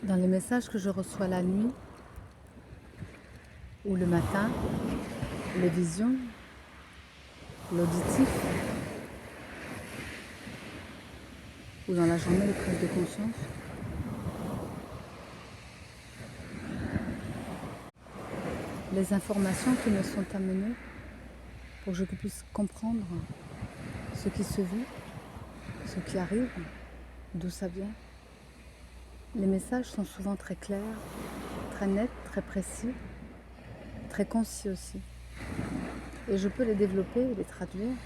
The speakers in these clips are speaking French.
Dans les messages que je reçois la nuit ou le matin, les visions, l'auditif ou dans la journée, les prises de conscience, les informations qui me sont amenées pour que je puisse comprendre ce qui se vit, ce qui arrive, d'où ça vient. Les messages sont souvent très clairs, très nets, très précis, très concis aussi. Et je peux les développer et les traduire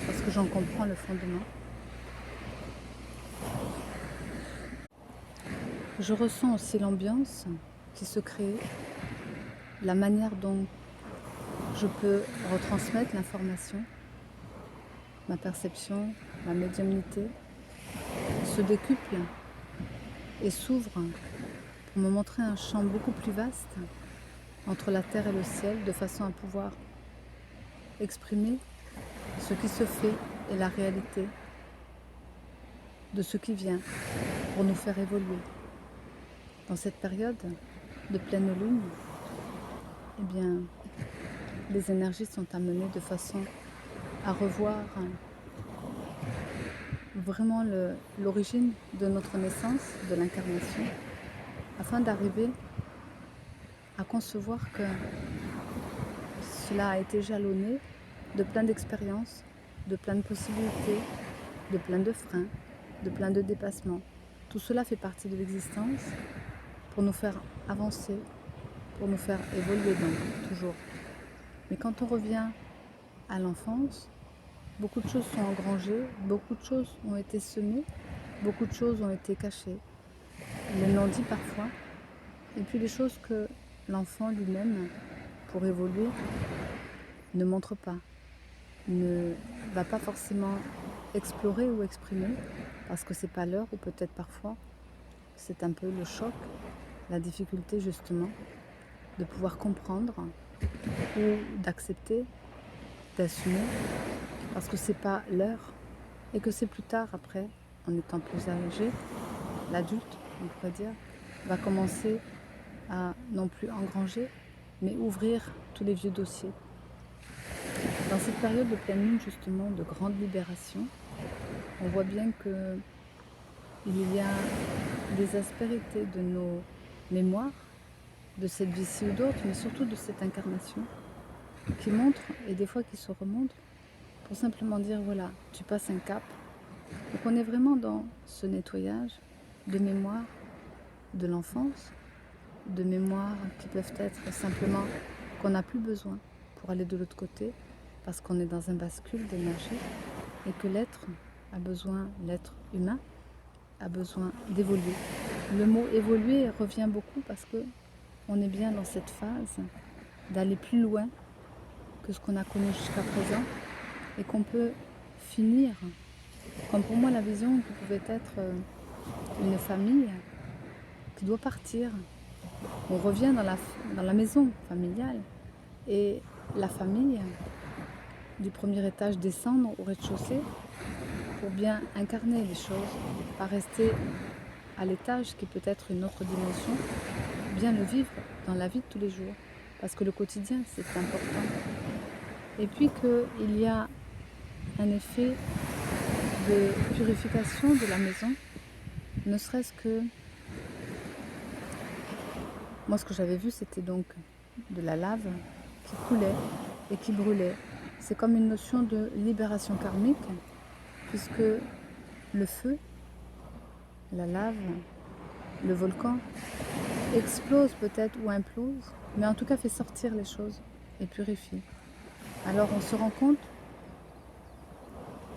parce que j'en comprends le fondement. Je ressens aussi l'ambiance qui se crée, la manière dont je peux retransmettre l'information, ma perception, ma médiumnité se décuple et s'ouvre pour me montrer un champ beaucoup plus vaste entre la terre et le ciel, de façon à pouvoir exprimer ce qui se fait et la réalité de ce qui vient pour nous faire évoluer. Dans cette période de pleine lune, eh bien, les énergies sont amenées de façon à revoir vraiment l'origine de notre naissance, de l'incarnation, afin d'arriver à concevoir que cela a été jalonné de plein d'expériences, de plein de possibilités, de plein de freins, de plein de dépassements. Tout cela fait partie de l'existence pour nous faire avancer, pour nous faire évoluer donc, toujours. Mais quand on revient à l'enfance, beaucoup de choses sont engrangées, beaucoup de choses ont été semées, beaucoup de choses ont été cachées, les non-dits parfois, et puis les choses que l'enfant lui-même, pour évoluer, ne montre pas, ne va pas forcément explorer ou exprimer, parce que c'est pas l'heure, ou peut-être parfois c'est un peu le choc, la difficulté justement de pouvoir comprendre ou d'accepter, d'assumer, parce que c'est pas l'heure et que c'est plus tard après, en étant plus âgé, l'adulte, on pourrait dire, va commencer à non plus engranger, mais ouvrir tous les vieux dossiers. Dans cette période de pleine lune, justement, de grande libération, on voit bien que il y a des aspérités de nos mémoires, de cette vie-ci ou d'autres, mais surtout de cette incarnation, qui montrent, et des fois qui se remontrent, pour simplement dire, voilà, tu passes un cap. Donc on est vraiment dans ce nettoyage de mémoire de l'enfance, de mémoires qui peuvent être simplement qu'on n'a plus besoin pour aller de l'autre côté, parce qu'on est dans un bascule d'énergie, et que l'être a besoin, l'être humain, a besoin d'évoluer. Le mot évoluer revient beaucoup parce que on est bien dans cette phase d'aller plus loin que ce qu'on a connu jusqu'à présent et qu'on peut finir, comme pour moi la vision qui pouvait être une famille qui doit partir. On revient dans la maison familiale et la famille du premier étage descendre au rez-de-chaussée pour bien incarner les choses, pas rester à l'étage qui peut être une autre dimension, bien le vivre dans la vie de tous les jours, parce que le quotidien c'est important. Et puis qu'il y a un effet de purification de la maison, ne serait-ce que, moi ce que j'avais vu c'était donc de la lave qui coulait et qui brûlait. C'est comme une notion de libération karmique, puisque le feu, la lave, le volcan explose peut-être ou implose, mais en tout cas fait sortir les choses et purifie. Alors on se rend compte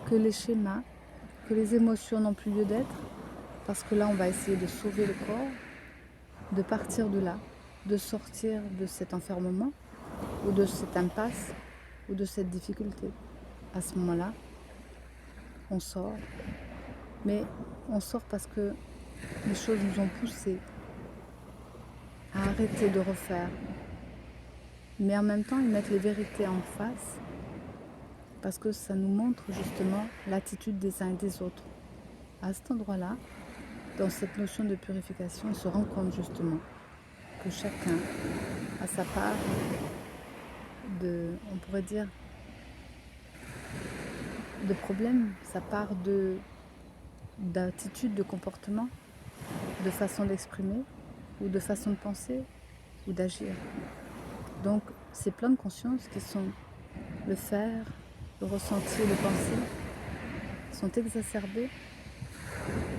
que les schémas, que les émotions n'ont plus lieu d'être, parce que là on va essayer de sauver le corps, de partir de là, de sortir de cet enfermement, ou de cette impasse, ou de cette difficulté. À ce moment-là, on sort, mais on sort parce que les choses nous ont poussés à arrêter de refaire, mais en même temps ils mettent les vérités en face, parce que ça nous montre justement l'attitude des uns et des autres. À cet endroit-là, dans cette notion de purification, on se rend compte justement que chacun a sa part de, on pourrait dire, de problème, sa part d'attitude, de comportement, de façon d'exprimer, ou de façon de penser, ou d'agir. Donc, ces plans de conscience qui sont le faire, le ressenti et le penser sont exacerbés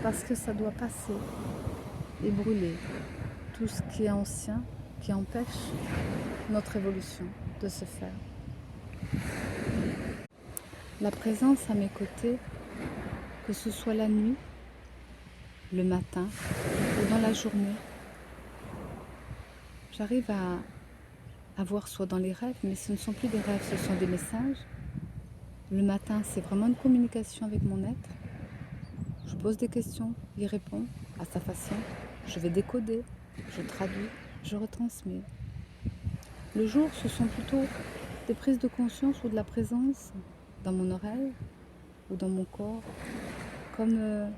parce que ça doit passer et brûler tout ce qui est ancien, qui empêche notre évolution de se faire. La présence à mes côtés, que ce soit la nuit, le matin ou dans la journée, j'arrive à voir soit dans les rêves, mais ce ne sont plus des rêves, ce sont des messages. Le matin, c'est vraiment une communication avec mon être. Je pose des questions, il répond à sa façon. Je vais décoder, je traduis, je retransmets. Le jour, ce sont plutôt des prises de conscience ou de la présence dans mon oreille ou dans mon corps, comme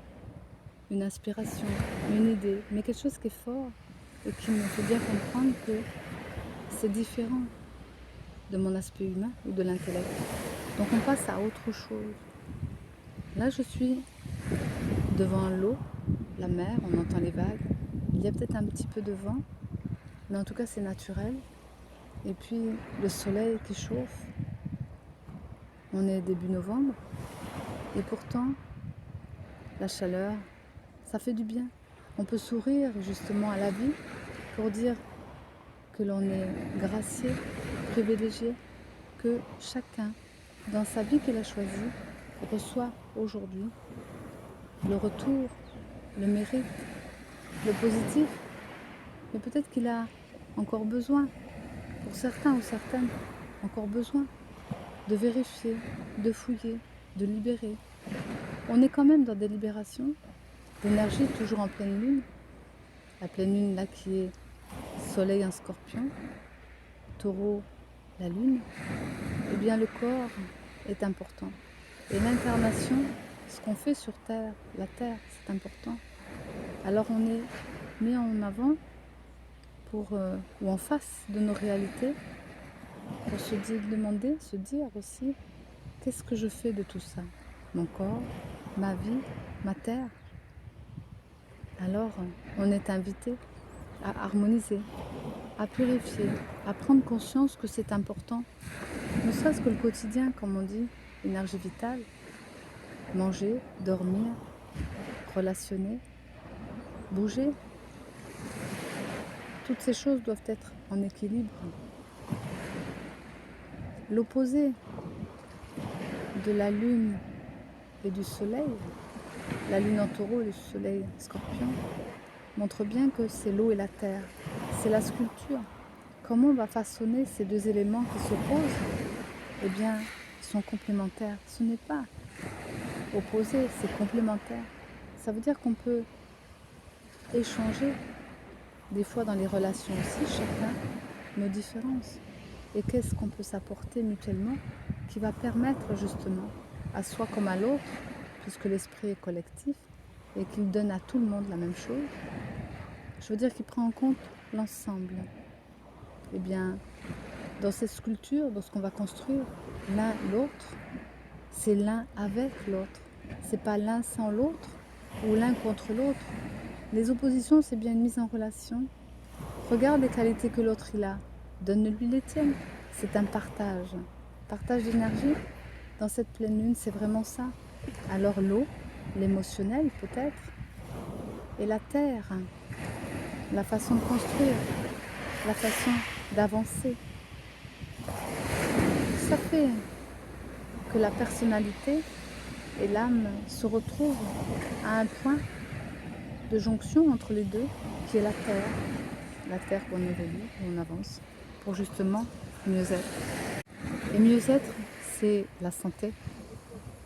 une inspiration, une idée, mais quelque chose qui est fort et qui me fait bien comprendre que c'est différent de mon aspect humain ou de l'intellect. Donc on passe à autre chose. Là, je suis devant l'eau, la mer, on entend les vagues. Il y a peut-être un petit peu de vent, mais en tout cas c'est naturel. Et puis le soleil qui chauffe. On est début novembre et pourtant la chaleur, ça fait du bien. On peut sourire justement à la vie pour dire que l'on est gracié, privilégié, que chacun dans sa vie qu'il a choisie reçoit aujourd'hui le retour, le mérite, le positif. Mais peut-être qu'il a encore besoin, pour certains ou certaines, encore besoin de vérifier, de fouiller, de libérer. On est quand même dans des libérations d'énergie, toujours en pleine lune. La pleine lune là qui est soleil en scorpion, taureau, la lune. Eh bien le corps est important. Et l'incarnation, ce qu'on fait sur Terre, la Terre, c'est important. Alors on est mis en avant ou en face de nos réalités pour se demander, se dire aussi, qu'est-ce que je fais de tout ça? Mon corps, ma vie, ma terre. Alors on est invité à harmoniser, à purifier, à prendre conscience que c'est important. Ne serait-ce que le quotidien, comme on dit, énergie vitale, manger, dormir, relationner, bouger. Toutes ces choses doivent être en équilibre. L'opposé de la lune et du soleil, la lune en taureau et le soleil en scorpion, montre bien que c'est l'eau et la terre. C'est la sculpture. Comment on va façonner ces deux éléments qui s'opposent? Eh bien, ils sont complémentaires. Ce n'est pas opposé, c'est complémentaire. Ça veut dire qu'on peut échanger, des fois dans les relations aussi, chacun nos différences. Et qu'est-ce qu'on peut s'apporter mutuellement qui va permettre justement à soi comme à l'autre, puisque l'esprit est collectif et qu'il donne à tout le monde la même chose, je veux dire qu'il prend en compte l'ensemble. Eh bien, dans cette sculpture, dans ce qu'on va construire, l'un l'autre, c'est l'un avec l'autre. C'est pas l'un sans l'autre ou l'un contre l'autre. Les oppositions, c'est bien une mise en relation. Regarde les qualités que l'autre il a, donne-lui les tiennes. C'est un partage. Partage d'énergie. Dans cette pleine lune, c'est vraiment ça. Alors l'eau, l'émotionnel peut-être, et la terre, la façon de construire, la façon d'avancer. Ça fait que la personnalité et l'âme se retrouvent à un point de jonction entre les deux, qui est la terre où on évolue, où on avance, pour justement mieux être. Et mieux être, c'est la santé.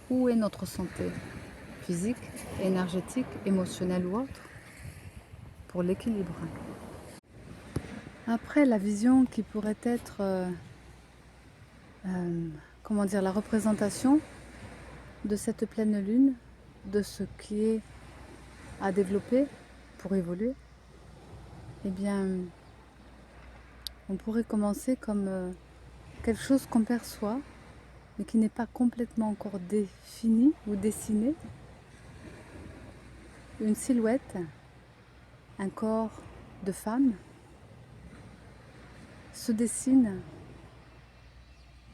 Où est notre santé? Physique, énergétique, émotionnelle ou autre? Pour l'équilibre. Après, la vision qui pourrait être, comment dire, la représentation de cette pleine lune, de ce qui est à développer pour évoluer, eh bien, on pourrait commencer comme quelque chose qu'on perçoit, mais qui n'est pas complètement encore défini ou dessiné. Une silhouette, un corps de femme se dessine.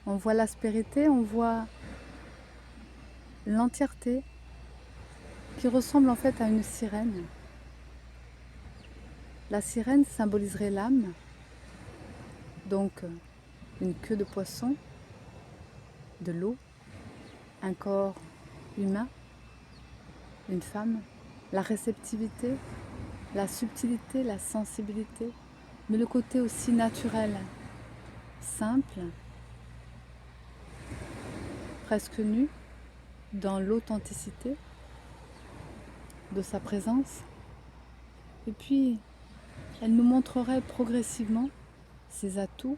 On voit l'aspérité, on voit l'entièreté qui ressemble en fait à une sirène. La sirène symboliserait l'âme, donc une queue de poisson, de l'eau, un corps humain, une femme, la réceptivité, la subtilité, la sensibilité, mais le côté aussi naturel, simple, presque nu, dans l'authenticité de sa présence. Et puis, elle nous montrerait progressivement ses atouts,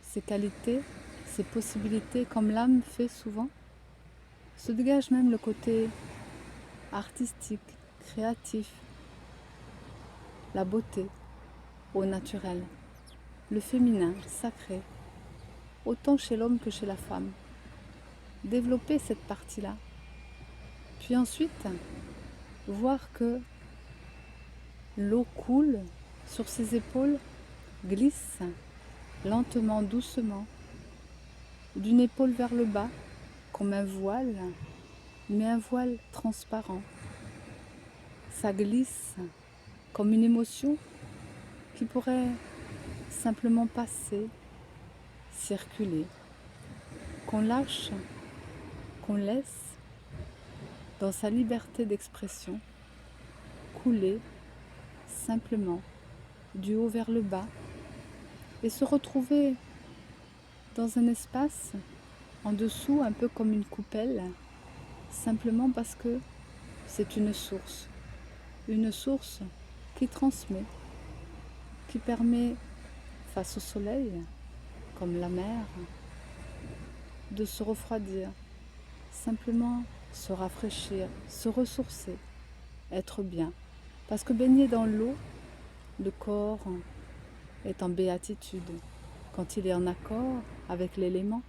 ses qualités, ses possibilités, comme l'âme fait souvent. Se dégage même le côté artistique, créatif, la beauté au naturel, le féminin, sacré, autant chez l'homme que chez la femme. Développer cette partie-là. Puis ensuite, voir que l'eau coule sur ses épaules, glisse lentement, doucement, d'une épaule vers le bas, comme un voile, mais un voile transparent. Ça glisse comme une émotion qui pourrait simplement passer, circuler, qu'on lâche, qu'on laisse dans sa liberté d'expression, couler simplement du haut vers le bas et se retrouver dans un espace en dessous, un peu comme une coupelle, simplement parce que c'est une source qui transmet, qui permet, face au soleil, comme la mer, de se refroidir, simplement se rafraîchir, se ressourcer, être bien. Parce que baigner dans l'eau, le corps est en béatitude, quand il est en accord avec l'élément.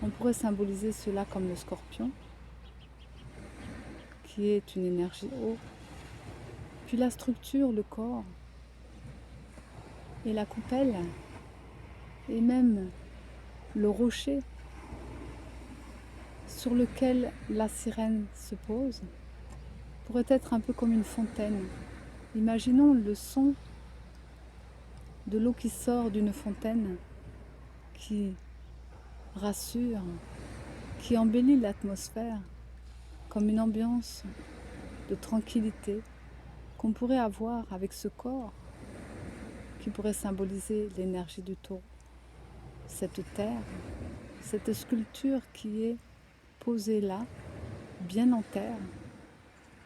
On pourrait symboliser cela comme le scorpion, qui est une énergie eau. Puis la structure, le corps, et la coupelle, et même le rocher sur lequel la sirène se pose, pourrait être un peu comme une fontaine. Imaginons le son de l'eau qui sort d'une fontaine, qui rassure, qui embellit l'atmosphère, comme une ambiance de tranquillité qu'on pourrait avoir avec ce corps, qui pourrait symboliser l'énergie du taureau. Cette terre, cette sculpture qui est posée là, bien en terre,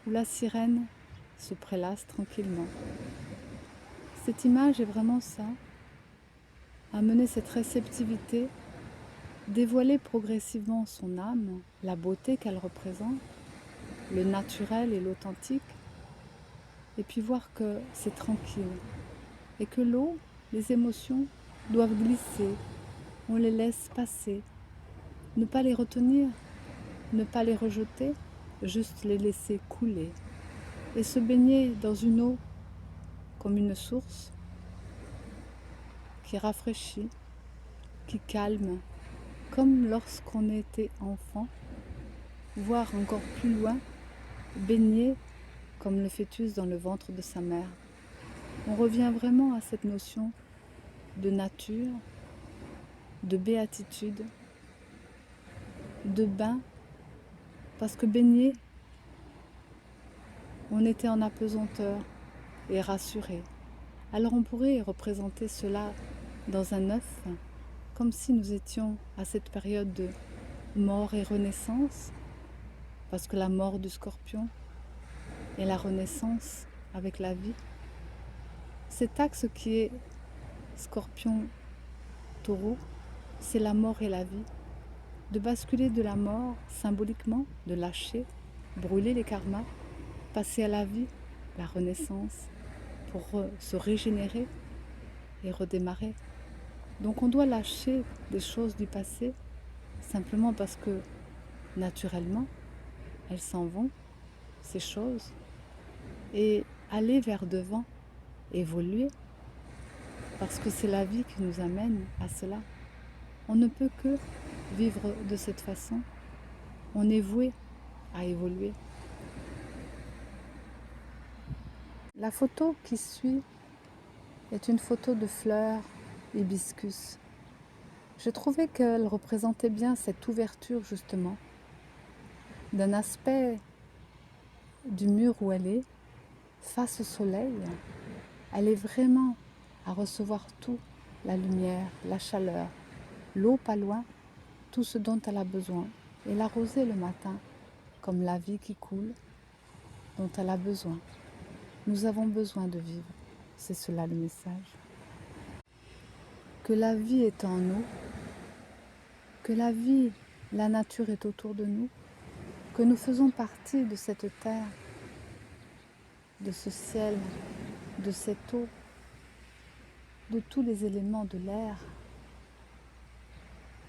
où la sirène se prélasse tranquillement. Cette image est vraiment ça, amener cette réceptivité, dévoiler progressivement son âme, la beauté qu'elle représente, le naturel et l'authentique, et puis voir que c'est tranquille, et que l'eau, les émotions doivent glisser, on les laisse passer, ne pas les retenir, ne pas les rejeter, juste les laisser couler, et se baigner dans une eau comme une source qui rafraîchit, qui calme, comme lorsqu'on était enfant, voire encore plus loin, baigner comme le fœtus dans le ventre de sa mère. On revient vraiment à cette notion de nature, de béatitude, de bain, parce que baigner, on était en apesanteur et rassuré. Alors on pourrait représenter cela dans un œuf, comme si nous étions à cette période de mort et renaissance, parce que la mort du scorpion et la renaissance avec la vie. Cet axe qui est scorpion-taureau, c'est la mort et la vie. De basculer de la mort symboliquement, de lâcher, brûler les karmas, passer à la vie, la renaissance, pour se régénérer et redémarrer. Donc on doit lâcher des choses du passé simplement parce que naturellement, elles s'en vont, ces choses, et aller vers devant, évoluer, parce que c'est la vie qui nous amène à cela. On ne peut que vivre de cette façon. On est voué à évoluer. La photo qui suit est une photo de fleurs hibiscus. Je trouvais qu'elle représentait bien cette ouverture justement d'un aspect du mur où elle est, face au soleil. Elle est vraiment à recevoir tout, la lumière, la chaleur, l'eau pas loin, tout ce dont elle a besoin. Et l'arroser le matin, comme la vie qui coule, dont elle a besoin. Nous avons besoin de vivre, c'est cela le message. Que la vie est en nous, que la vie, la nature est autour de nous, que nous faisons partie de cette terre, de ce ciel, de cette eau, de tous les éléments de l'air,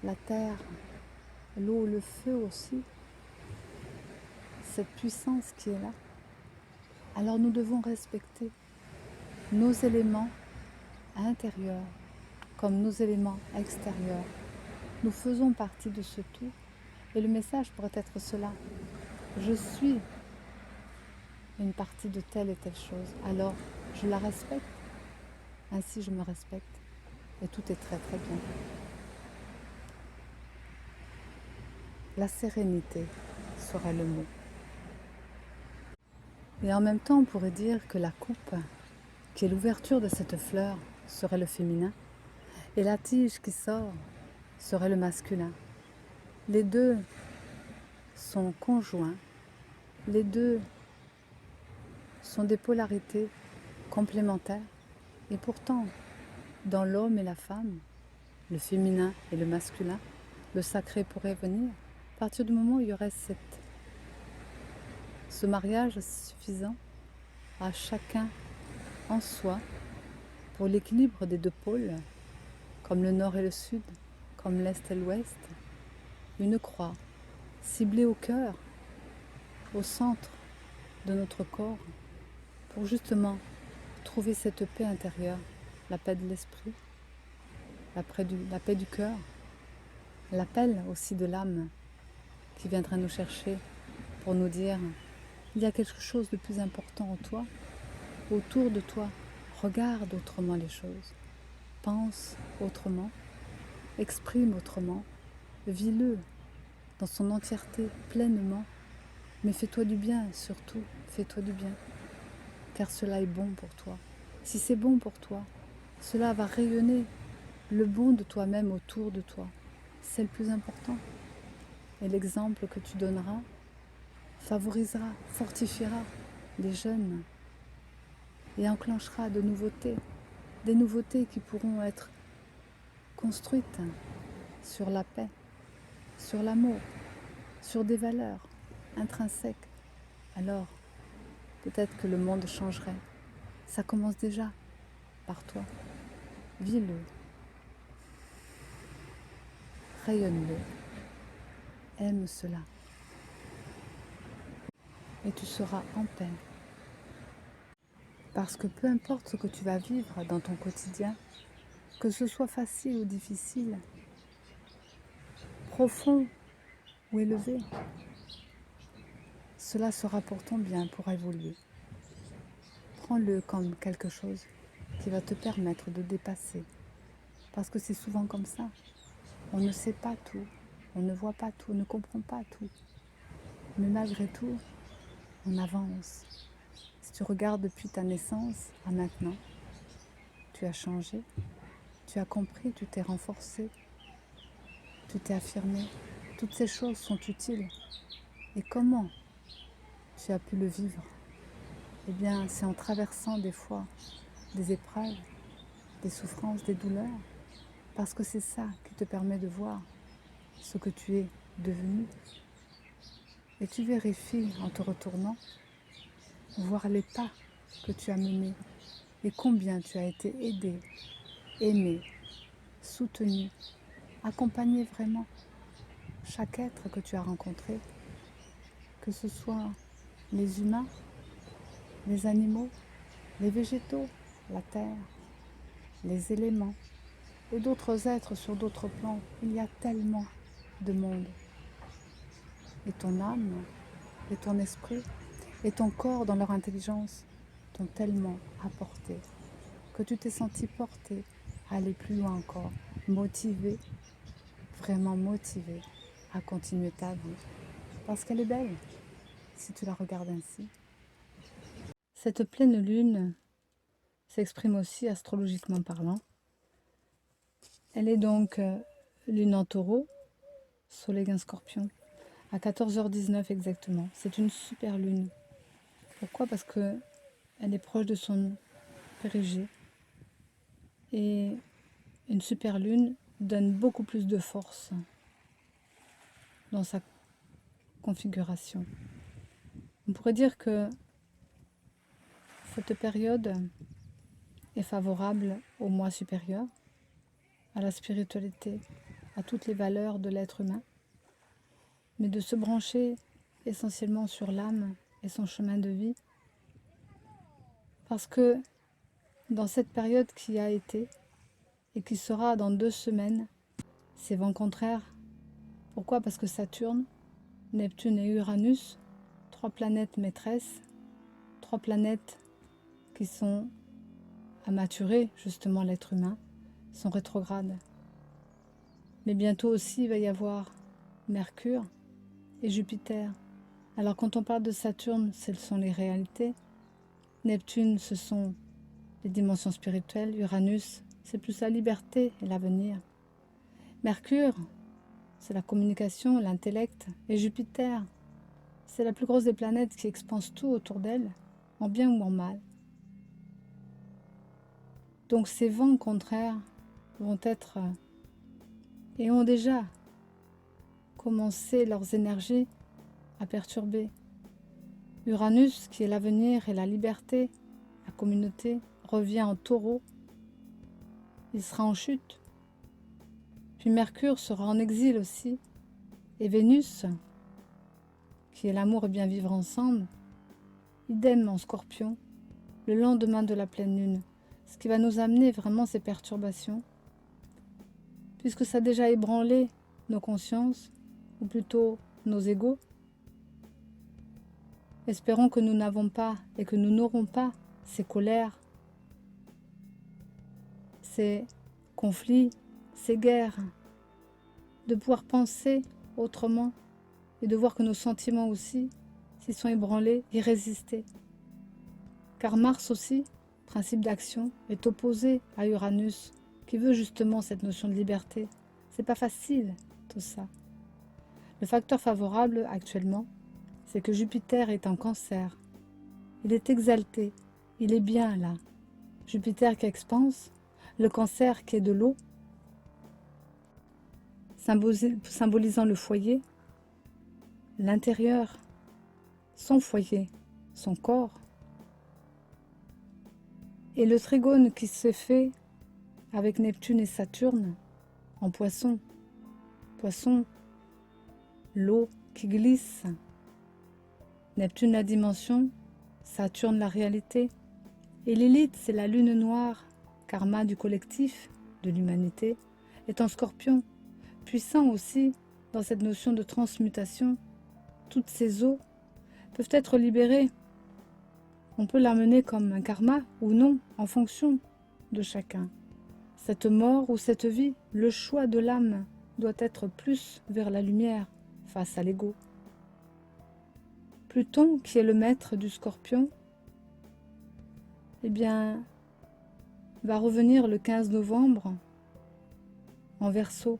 la terre, l'eau, le feu aussi, cette puissance qui est là. Alors nous devons respecter nos éléments intérieurs comme nos éléments extérieurs. Nous faisons partie de ce tout et le message pourrait être cela. Je suis une partie de telle et telle chose, alors je la respecte, ainsi je me respecte et tout est très très bien. La sérénité serait le mot. Et en même temps, on pourrait dire que la coupe, qui est l'ouverture de cette fleur, serait le féminin, et la tige qui sort serait le masculin. Les deux sont conjoints, les deux sont des polarités complémentaires, et pourtant, dans l'homme et la femme, le féminin et le masculin, le sacré pourrait venir. À partir du moment où il y aurait ce mariage suffisant à chacun en soi pour l'équilibre des deux pôles, comme le nord et le sud, comme l'est et l'ouest, une croix ciblée au cœur, au centre de notre corps, pour justement trouver cette paix intérieure, la paix de l'esprit, la paix du cœur, l'appel aussi de l'âme qui viendra nous chercher pour nous dire il y a quelque chose de plus important en toi, autour de toi. Regarde autrement les choses, pense autrement, exprime autrement, vis-le dans son entièreté, pleinement, mais fais-toi du bien, surtout, fais-toi du bien, car cela est bon pour toi. Si c'est bon pour toi, cela va rayonner le bon de toi-même autour de toi. C'est le plus important. Et l'exemple que tu donneras favorisera, fortifiera les jeunes et enclenchera de nouveautés, des nouveautés qui pourront être construites sur la paix, sur l'amour, sur des valeurs intrinsèques. Alors, peut-être que le monde changerait. Ça commence déjà par toi. Vis-le, rayonne-le, aime cela. Et tu seras en paix. Parce que peu importe ce que tu vas vivre dans ton quotidien, que ce soit facile ou difficile, profond ou élevé, cela sera pour ton bien, pour évoluer. Prends-le comme quelque chose qui va te permettre de dépasser. Parce que c'est souvent comme ça. On ne sait pas tout, on ne voit pas tout, on ne comprend pas tout. Mais malgré tout, on avance. Si tu regardes depuis ta naissance à maintenant, tu as changé, tu as compris, tu t'es renforcé, tu t'es affirmé. Toutes ces choses sont utiles. Et comment tu as pu le vivre? Eh bien, c'est en traversant des fois des épreuves, des souffrances, des douleurs, parce que c'est ça qui te permet de voir ce que tu es devenu. Et tu vérifies en te retournant voir les pas que tu as menés et combien tu as été aidé, aimé, soutenu, accompagné vraiment chaque être que tu as rencontré, que ce soit les humains, les animaux, les végétaux, la terre, les éléments et d'autres êtres sur d'autres plans. Il y a tellement de monde. Et ton âme et ton esprit et ton corps dans leur intelligence t'ont tellement apporté que tu t'es senti porté à aller plus loin encore, motivé, vraiment motivé à continuer ta vie. Parce qu'elle est belle, si tu la regardes ainsi. Cette pleine lune s'exprime aussi astrologiquement parlant. Elle est donc lune en taureau, soleil en scorpion, à 14h19 exactement. C'est une super lune. Pourquoi? Parce que elle est proche de son périgée. Et une super lune donne beaucoup plus de force dans sa configuration. On pourrait dire que cette période est favorable au moi supérieur, à la spiritualité, à toutes les valeurs de l'être humain, mais de se brancher essentiellement sur l'âme et son chemin de vie, parce que dans cette période qui a été et qui sera dans 2 semaines, ces vents contraires. Pourquoi? Parce que Saturne, Neptune et Uranus, 3 planètes maîtresses, 3 planètes qui sont à maturer justement l'être humain, sont rétrogrades. Mais bientôt aussi il va y avoir Mercure et Jupiter. Alors quand on parle de Saturne, ce sont les réalités. Neptune, ce sont les dimensions spirituelles. Uranus, c'est plus la liberté et l'avenir. Mercure, c'est la communication, l'intellect. Et Jupiter, c'est la plus grosse des planètes qui expanse tout autour d'elle, en bien ou en mal. Donc ces vents contraires vont être et ont déjà commencé leurs énergies à perturber. Uranus, qui est l'avenir et la liberté, la communauté, revient en taureau. Il sera en chute. Puis Mercure sera en exil aussi. Et Vénus, qui est l'amour et bien vivre ensemble, idem en scorpion, le lendemain de la pleine lune. Ce qui va nous amener vraiment ces perturbations, puisque ça a déjà ébranlé nos consciences, ou plutôt nos égos. Espérons que nous n'avons pas et que nous n'aurons pas ces colères, ces conflits, ces guerres, de pouvoir penser autrement et de voir que nos sentiments aussi, s'ils sont ébranlés, y résister. Car Mars aussi, principe d'action, est opposé à Uranus, qui veut justement cette notion de liberté. C'est pas facile, tout ça. Le facteur favorable actuellement, c'est que Jupiter est en Cancer. Il est exalté, il est bien là. Jupiter qui expanse, le Cancer qui est de l'eau, symbolisant le foyer, l'intérieur, son foyer, son corps. Et le trigone qui se fait avec Neptune et Saturne en Poisson. Poisson, l'eau qui glisse. Neptune la dimension, Saturne la réalité. Et Lilith, c'est la lune noire, karma du collectif, de l'humanité, est en Scorpion, puissant aussi dans cette notion de transmutation. Toutes ces eaux peuvent être libérées. On peut l'amener comme un karma ou non, en fonction de chacun. Cette mort ou cette vie, le choix de l'âme doit être plus vers la lumière face à l'ego. Pluton, qui est le maître du Scorpion, eh bien, va revenir le 15 novembre en Verseau.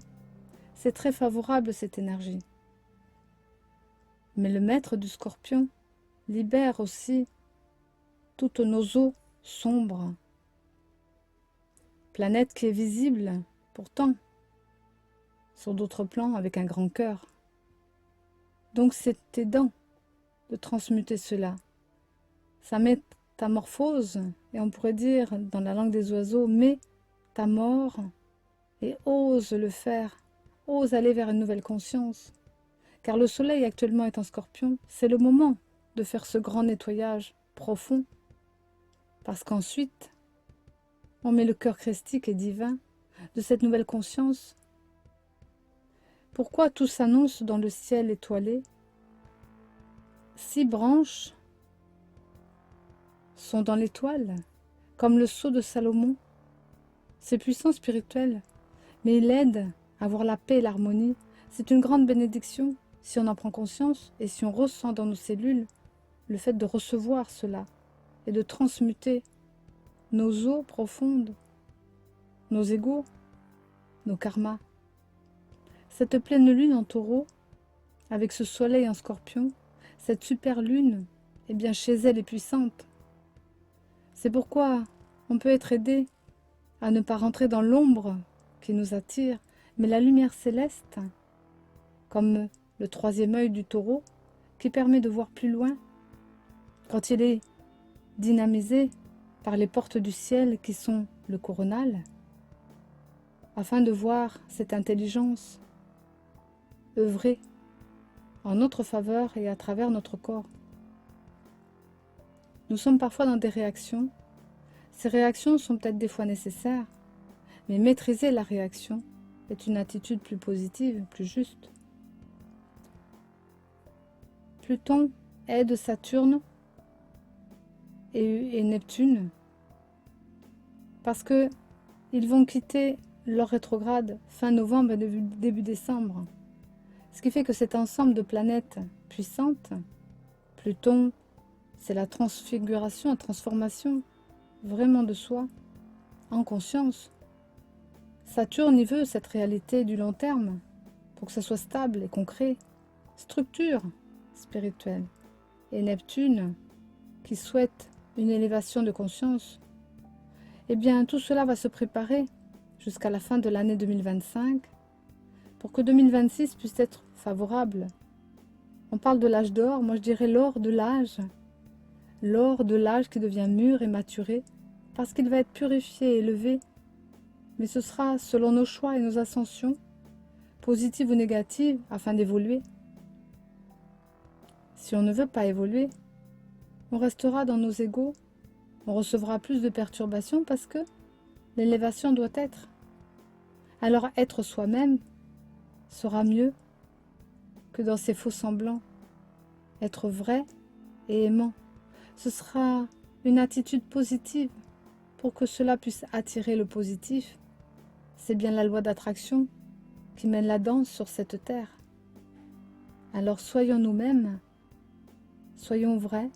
C'est très favorable cette énergie. Mais le maître du Scorpion libère aussi toutes nos eaux sombres. Planète qui est visible, pourtant, sur d'autres plans avec un grand cœur. Donc c'est aidant de transmuter cela. sa métamorphose, et on pourrait dire dans la langue des oiseaux, mets ta mort et ose le faire, ose aller vers une nouvelle conscience. Car le soleil actuellement est en Scorpion, c'est le moment de faire ce grand nettoyage profond, parce qu'ensuite, on met le cœur christique et divin de cette nouvelle conscience. Pourquoi tout s'annonce dans le ciel étoilé? 6 branches sont dans l'étoile, comme le sceau de Salomon. C'est puissant spirituel, mais il aide à avoir la paix et l'harmonie. C'est une grande bénédiction si on en prend conscience et si on ressent dans nos cellules le fait de recevoir cela et de transmuter nos eaux profondes, nos égos, nos karmas. Cette pleine lune en taureau, avec ce soleil en scorpion, cette super lune, eh bien chez elle est puissante. C'est pourquoi on peut être aidé à ne pas rentrer dans l'ombre qui nous attire, mais la lumière céleste, comme le 3e œil du taureau, qui permet de voir plus loin, quand il est dynamisé par les portes du ciel qui sont le coronal, afin de voir cette intelligence œuvrer en notre faveur et à travers notre corps. Nous sommes parfois dans des réactions. Ces réactions sont peut-être des fois nécessaires, mais maîtriser la réaction est une attitude plus positive, plus juste. Pluton aide Saturne et Neptune parce que ils vont quitter leur rétrograde fin novembre et début décembre. Ce qui fait que cet ensemble de planètes puissantes, Pluton, c'est la transfiguration, la transformation vraiment de soi, en conscience. Saturne, il veut cette réalité du long terme, pour que ça soit stable et concret, structure spirituelle. Et Neptune, qui souhaite une élévation de conscience, eh bien tout cela va se préparer jusqu'à la fin de l'année 2025, pour que 2026 puisse être favorable. On parle de l'âge d'or, moi je dirais l'or de l'âge qui devient mûr et maturé, parce qu'il va être purifié et élevé, mais ce sera selon nos choix et nos ascensions, positives ou négatives, afin d'évoluer. Si on ne veut pas évoluer, on restera dans nos égos, on recevra plus de perturbations parce que l'élévation doit être. Alors être soi-même sera mieux que dans ces faux semblants. Être vrai et aimant, ce sera une attitude positive pour que cela puisse attirer le positif. C'est bien la loi d'attraction qui mène la danse sur cette terre. Alors soyons nous-mêmes, soyons vrais,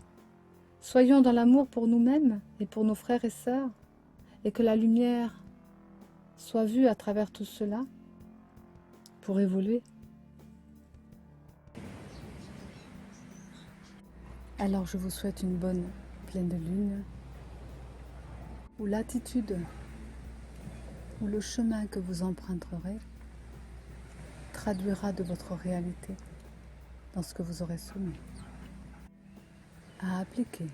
soyons dans l'amour pour nous-mêmes et pour nos frères et sœurs, et que la lumière soit vue à travers tout cela pour évoluer. Alors je vous souhaite une bonne pleine de lune, où l'attitude, où le chemin que vous emprunterez traduira de votre réalité dans ce que vous aurez soumis à appliquer.